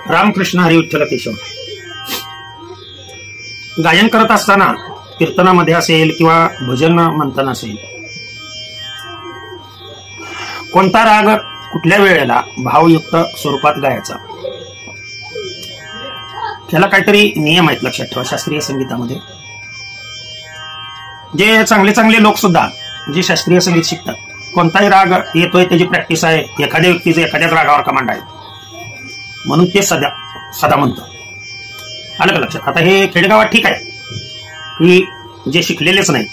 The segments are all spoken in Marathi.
रामकृष्ण हरी विठ्ठल केशव. गायन करत असताना कीर्तनामध्ये असेल किंवा भजन म्हणताना असेल, कोणता राग कुठल्या वेळेला भावयुक्त स्वरूपात गायचा, त्याला काहीतरी नियम आहेत लक्षात ठेवा. शास्त्रीय संगीतामध्ये जे चांगले चांगले लोक सुद्धा जे शास्त्रीय संगीत शिकतात, कोणताही राग येतोय त्याची प्रॅक्टिस आहे, एखाद्या व्यक्तीचं एखाद्याच रागावर कमांड आहे म्हणून ते सदा म्हणतो. आलं का लक्षात? आता हे खेडेगावात ठीक आहे की जे शिकलेलेच नाही,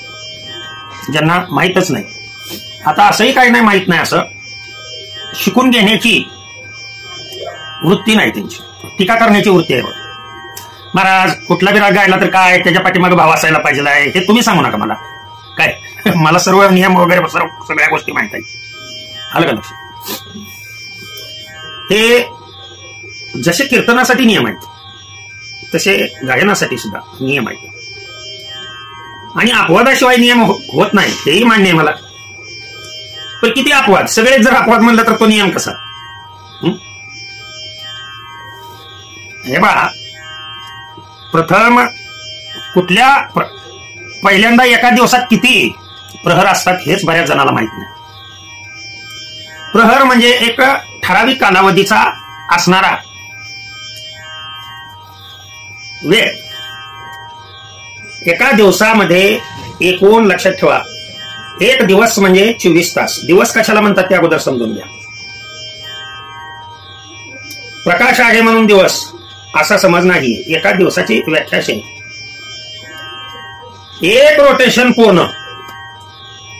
ज्यांना माहीतच नाही. आता असंही काही नाही माहीत नाही, असं शिकून घेण्याची वृत्ती नाही त्यांची, टीका करण्याची वृत्ती आहे. महाराज कुठला बी राग गायला तर काय त्याच्या पाठीमागे भाव असायला पाहिजे आहे हे तुम्ही सांगू नका मला, काय मला सर्व नियम वगैरे सगळ्या गोष्टी माहित आहेत. आलं का लक्षात? हे जसे कीर्तनासाठी नियम आहेत तसे गायनासाठी सुद्धा नियम आहेत. आणि अपवादाशिवाय नियम होत नाही हेही मान्य आहे मला, पण किती अपवाद, सगळेच जर अपवाद म्हणलं तर तो नियम कसा? हे बा, प्रथम कुठल्या पहिल्यांदा एका दिवसात किती प्रहर असतात हेच बऱ्याच जणाला माहित नाही. प्रहर म्हणजे एक ठराविक कालावधीचा असणारा वेळ. एका दिवसामध्ये एकूण लक्षात ठेवा, एक दिवस म्हणजे 24 तास. दिवस कशाला म्हणतात ते अगोदर समजून घ्या. प्रकाश आहे म्हणून दिवस असा समज नाही. एका दिवसाची व्याख्या अशी, एक रोटेशन पूर्ण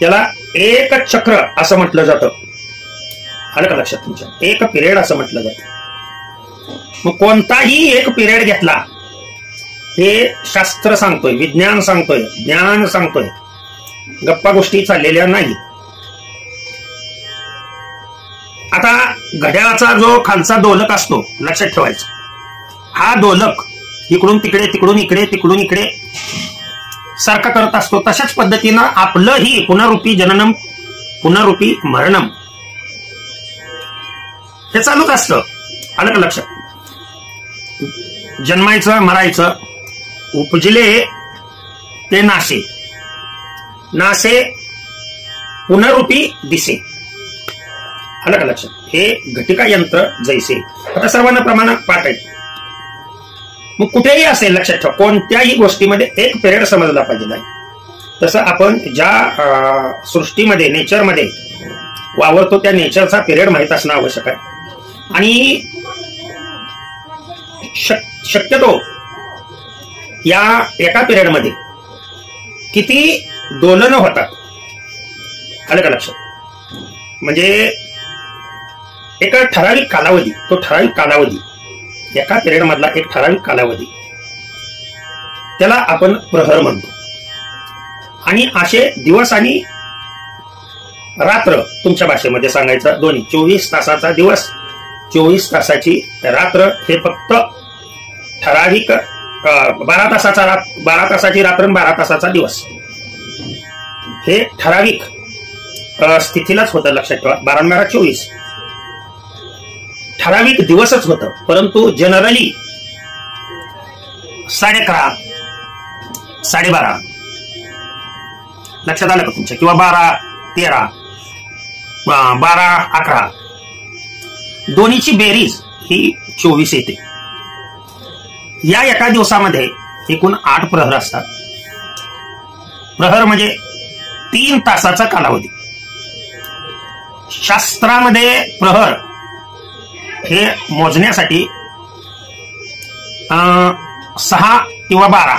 त्याला एक चक्र असं म्हटलं जातं. आलं का लक्षात तुमच्या? एक पिरियड असं म्हटलं जातं. मग कोणताही एक पिरियड घेतला हे शास्त्र सांगतोय, विज्ञान सांगतोय, ज्ञान सांगतोय, गप्पा गोष्टी चाललेल्या नाही. आता घड्याळाचा जो खालचा दोलक असतो लक्षात ठेवायचा, हा दोलक इकडून तिकडे तिकडून इकडे तिकडून इकडे सारखा करत असतो. तशाच पद्धतीनं आपलंही पुनरुपी जननम पुनरुपी मरणम हे चालूच असतं. आलं का लक्षात? जन्मायचं, मरायचं, उपजले ते नाशे, नासे पुनरुपी दिसे. आलं का लक्षात? हे घटिका यंत्र जैसे. आता सर्वांना प्रमाण पाठ आहे. मग कुठेही असेल लक्षात ठेवा, कोणत्याही गोष्टीमध्ये एक पिरियड समजला पाहिजे. तसं आपण ज्या सृष्टीमध्ये नेचरमध्ये वावरतो त्या नेचरचा पिरियड माहित असणं आवश्यक आहे. आणि शक्यतो या एका पिरियडमध्ये किती दोलन होतात. आलं का लक्षात? म्हणजे एक ठराविक कालावधी, तो ठराविक कालावधी एका पिरियड मधला एक ठराविक कालावधी त्याला आपण प्रहर म्हणतो. आणि असे दिवस आणि रात्र तुमच्या भाषेमध्ये सांगायचं दोन्ही. 24 तासाचा दिवस, 24 तासाची रात्र हे फक्त ठराविक 12 तासाची रात्र, 12 तासाचा दिवस हे ठराविक स्थितीलाच होतं. लक्षात ठेवा, 12 24 ठराविक दिवसच होतं. परंतु जनरली 11:30 12:30 लक्षात आलं का तुमच्या? किंवा 12 13 12 11 दोन्हीची बेरीज ही 24 येते. या एका दिवसामध्ये एकूण 8 प्रहर असतात. प्रहर म्हणजे 3 तासाचा कालावधी. शास्त्रामध्ये प्रहर हे मोजण्यासाठी 6 किंवा 12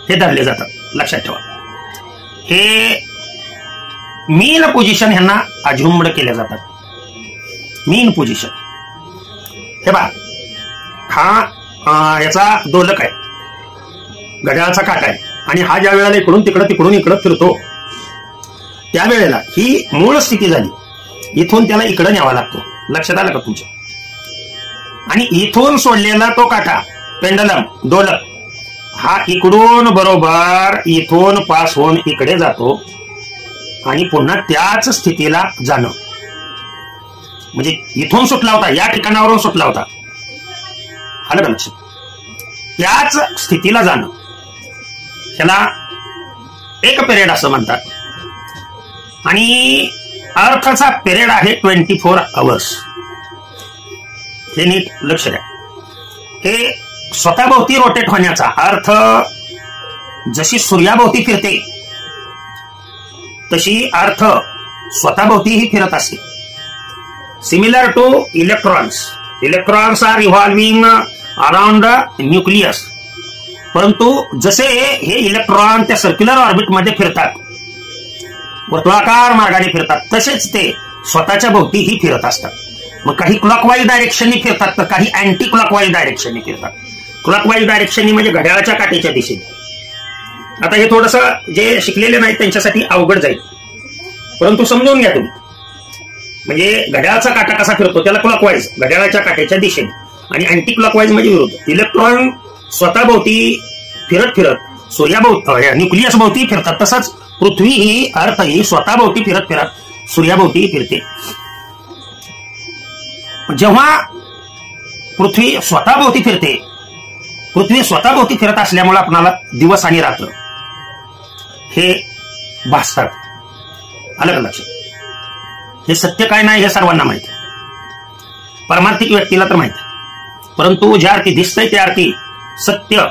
हे धरले जातात. लक्षात ठेवा, हे मीन पोझिशन ह्यांना अजूमड केल्या जातात. मीन पोझिशन हे बा, हा याचा दोलक आहे, घड्याळाचा काटा आहे, आणि हा ज्या वेळेला इकडून तिकडं तिकडून इकडं फिरतो त्यावेळेला ही मूळ स्थिती झाली. इथून त्याला इकडं न्यावा लागतो. लक्षात आलं का तुमच्या? आणि इथून सोडलेला तो काटा पेंडलम दोलक हा इकडून बरोबर इथून पास होऊन इकडे जातो आणि पुन्हा त्याच स्थितीला जाणं. म्हणजे इथून सुटला होता, या ठिकाणावरून सुटला होता, आलं का लक्षात? त्याच स्थितीला जाणं त्याला एक पिरियड असं म्हणतात. आणि अर्थचा पिरियड आहे 24 आवर्स. हे नीट लक्ष द्या. हे स्वतःभोवती रोटेट होण्याचा अर्थ जशी सूर्याभोवती फिरते तशी अर्थ स्वतःभोवतीही फिरत असते. Similar to electrons. Electrons are revolving around the nucleus. परंतु जसे हे इलेक्ट्रॉन त्या सर्क्युलर ऑर्बिटमध्ये फिरतात, वर्तुळाकार मार्गाने फिरतात, तसेच ते स्वतःच्या भोवतीही फिरत असतात. मग काही क्लॉकवाईज डायरेक्शननी फिरतात तर काही अँटी क्लॉकवाईज डायरेक्शननी फिरतात. क्लॉकवाईज डायरेक्शननी म्हणजे घड्याळाच्या काठीच्या दिशेने. आता हे थोडंसं जे शिकलेले नाहीत त्यांच्यासाठी अवघड जाईल, परंतु समजून घ्या तुम्ही. म्हणजे घड्याळाचा काटा कसा फिरतो त्याला क्लॉकवाईज, घड्याळाच्या काठ्याच्या दिशेने, आणि अँटी क्लॉकवाईज म्हणजे विरुद्ध. इलेक्ट्रॉन स्वतःभोवती फिरत फिरत सूर्याभोवती न्यूक्लियस भोवती फिरतात, तसंच पृथ्वी ही अर्थ ही स्वतःभोवती फिरत फिरत सूर्याभोवती फिरते. जेव्हा पृथ्वी स्वतःभोवती फिरते, पृथ्वी स्वतःभोवती फिरत असल्यामुळे आपणाला दिवस आणि रात्र हे भासतात. आलं का लक्षात? हे सत्य काय नाही हे सर्वांना माहिती, परमार्थिक व्यक्तीला तर माहिती, परंतु ज्या अर्थी दिसतंय त्या अर्थी सत्य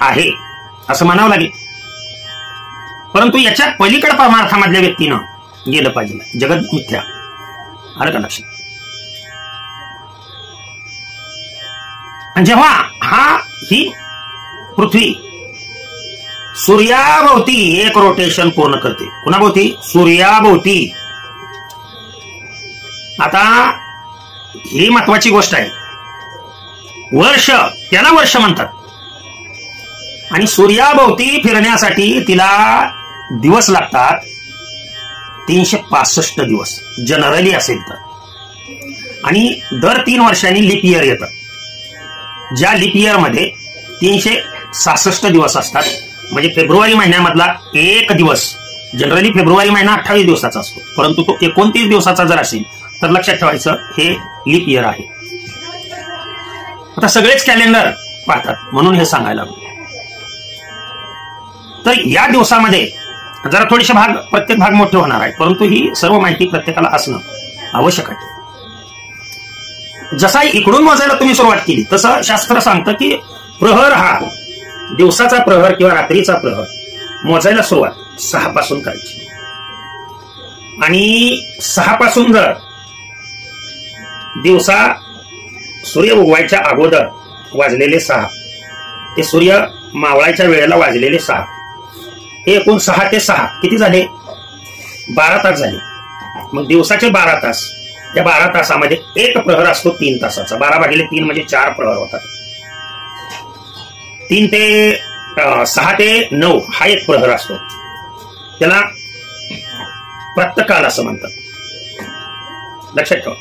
आहे असं म्हणावं लागेल. परंतु याच्या पलीकडे परमार्थामधल्या व्यक्तीनं गेलं पाहिजे. जगत मिथ्या. आलं का लक्षात? जेव्हा ही पृथ्वी सूर्याभोवती एक रोटेशन पूर्ण करते. कुणाभोवती? सूर्याभोवती. आता ही महत्वाची गोष्ट आहे. वर्ष, त्याला वर्ष म्हणतात. आणि सूर्याभोवती फिरण्यासाठी तिला दिवस लागतात 365 दिवस जनरली असेल तर. आणि दर 3 वर्षांनी लीप इयर येतं. ज्या लीप इयर मध्ये 366 दिवस असतात. म्हणजे फेब्रुवारी महिन्यामधला एक दिवस, जनरली फेब्रुवारी महिना 28 दिवसाचा असतो, परंतु तो 29 दिवसाचा जर असेल तर लक्षात ठेवायचं हे लीप इयर आहे. आता सगळेच कॅलेंडर पाहतात म्हणून हे सांगायला लागलो. तर या दिवसामध्ये जरा थोडेसे भाग, प्रत्येक भाग मोठे होणार आहे, परंतु ही सर्व माहिती प्रत्येकाला असणं आवश्यक आहे. जसा इकडून मोजायला तुम्ही सुरुवात केली तसं शास्त्र सांगतं की प्रहर हा दिवसाचा प्रहर किंवा रात्रीचा प्रहर मोजायला सुरुवात 6 पासून करायची. आणि 6 पासून जर दिवसा सूर्य उगवायच्या अगोदर वाजलेले 6 ते सूर्य मावळायच्या वेळेला वाजलेले 6, हे एकूण 6 ते 6 किती झाले? 12 तास झाले. मग दिवसाचे 12 तास, त्या 12 तासामध्ये एक प्रहर असतो 3 तासाचा. 12/3 म्हणजे 4 प्रहर होतात. 3 ते 6 ते 9 हा एक प्रहर असतो, त्याला प्रातःकाल असं म्हणतात. लक्षात ठेवा.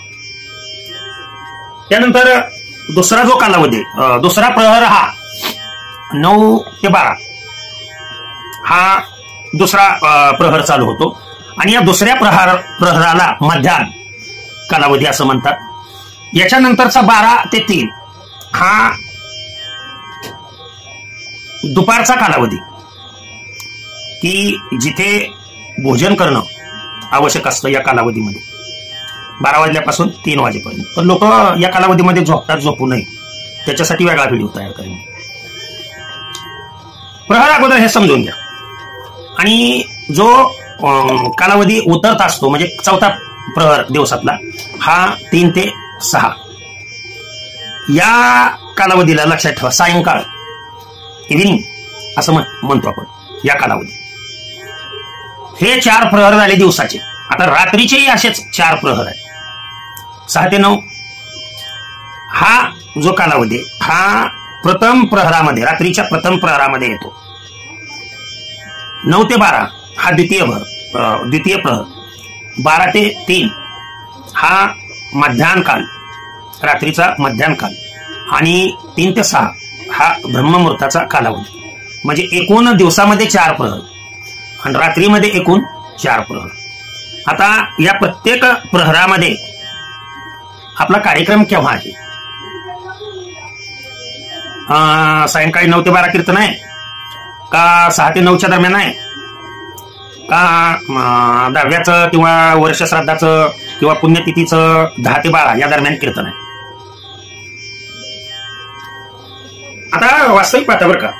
त्यानंतर दुसरा जो कालावधी, दुसरा प्रहर हा 9 ते 12 हा दुसरा प्रहर चालू होतो. आणि या दुसऱ्या प्रहराला मध्यान्ह कालावधी असं म्हणतात. याच्यानंतरचा 12 ते 3 हा दुपारचा कालावधी, की जिथे भोजन करणं आवश्यक असतं या कालावधीमध्ये 12 वाजल्यापासून 3 वाजेपर्यंत. पण लोक या कालावधीमध्ये झोपतात, झोपू नये त्याच्यासाठी वेगळा व्हिडिओ तयार करेन. प्रहर अगोदर हे समजून घ्या. आणि जो कालावधी उतरत असतो म्हणजे चौथा प्रहर दिवसातला हा 3 ते 6 या कालावधीला लक्षात ठेवा सायंकाळ, इव्हिनिंग असं म्हणतो आपण. या कालावधी हे 4 प्रहर झाले दिवसाचे. आता रात्रीचेही असेच 4 प्रहर आहेत. 6 ते 9 हा जो कालावधी हा प्रथम प्रहरामध्ये, रात्रीच्या प्रथम प्रहरामध्ये येतो. 9 ते 12 हा द्वितीय प्रहर. 12 ते 3 हा मध्यान्ह काल, रात्रीचा मध्यान्ह काल. आणि 3 ते 6 हा ब्रह्ममुहूर्ताचा कालावधी. म्हणजे एकूण दिवसामध्ये 4 प्रहर आणि रात्रीमध्ये एकूण 4 प्रहर. आता या प्रत्येक प्रहरामध्ये आपला कार्यक्रम केव्हा आहे सायंकाळी 9 ते 12 कीर्तन आहे का 6 ते 9च्या दरम्यान आहे का 10व्याचं किंवा वर्षश्राद्धाचं किंवा पुण्यतिथीचं 10 ते 12 या दरम्यान कीर्तन आहे. आता वास्तविक पाहता बरं का,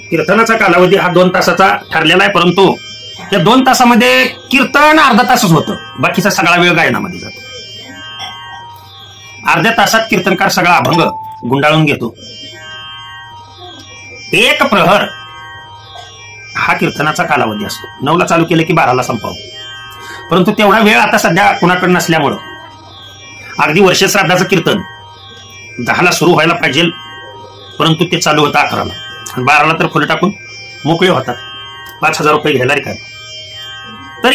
कीर्तनाचा कालावधी हा 2 तासाचा ठरलेला आहे, परंतु त्या 2 तासामध्ये कीर्तन अर्धा तासच होतं, बाकीचा सगळा वेळ गायनामध्ये जातो. अर्ध्या तासात कीर्तनकार सगळा अभंग गुंडाळून घेतो. 1 प्रहर हा कीर्तनाचा कालावधी असतो. 9ला चालू केलं की 12ला संपावं, परंतु तेवढा वेळ आता सध्या कुणाकडे नसल्यामुळं अगदी वर्षश्राद्धाचं कीर्तन 10ला सुरू व्हायला पाहिजे, परंतु ते चालू होतं 11ला आणि 12ला तर फुलं टाकून मोकळे होतात. 5,000 रुपये घ्यायला काय. तर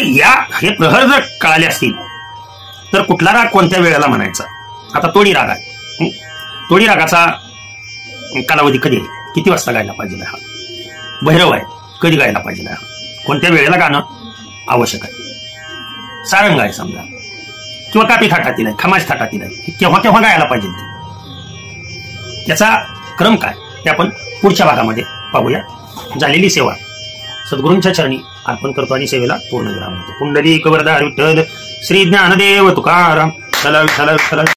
हे प्रहर जर कळाले असतील तर कुठला राग कोणत्या वेळेला म्हणायचा. आता तोडी राग आहे, तोडी रागाचा कालावधी कधी आहे, किती वाजता गायला पाहिजे हा. भैरव आहे, कधी गायला पाहिजे हा, कोणत्या वेळेला गाणं आवश्यक आहे. सारंग आहे समजा किंवा कापी थाटातील आहे, खमाज थाटातील आहे, केव्हा केव्हा गायला पाहिजे त्याचा क्रम काय ते आपण पुढच्या भागामध्ये पाहूया. झालेली सेवा सद्गुरूंच्या चरणी अर्पण करतो आणि सेवेला पूर्ण विराम होतो. पुंडलिक वरदा विठ्ठल श्री ज्ञानदेव तुकाराम. चला